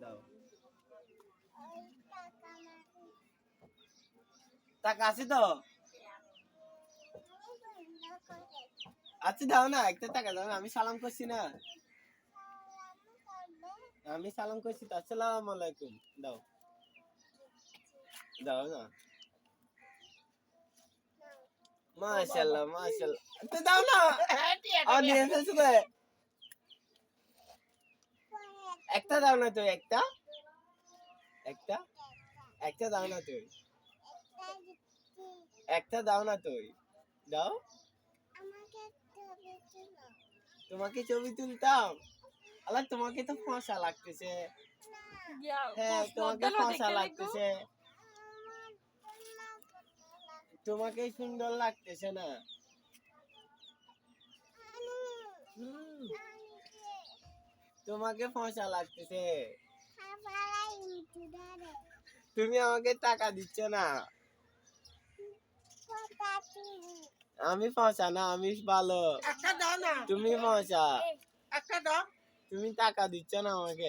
দাও টাকা আছে তো আচ্ছা দাও না একটা টাকা দাও না আমি সালাম করছি না আমি সালাম করছি তো আসসালামু আলাইকুম দাও দাও না মাশাআল্লাহ মাশাআল্লাহ তো দাও না আর নিয়ে এসেছো তো একটা দাও না তো একটা একটা একটা দাও না তুই একটা দাও না তুই দাও তোমাকে ছবি তুলতাম আল্লাহ তোমাকে তো ফর্সা লাগতেছে হ্যাঁ তোমাকে ফর্সা লাগতেছে তোমাকে সুন্দর লাগতেছে না তোমাকে ফর্সা লাগতেছে তুমি আমাকে টাকা দিচ্ছ না আমি ফর্সা না আমি ভালো একটা দাও না তুমি ফর্সা একটা দাও তুমি টাকা দিচ্ছ না আমাকে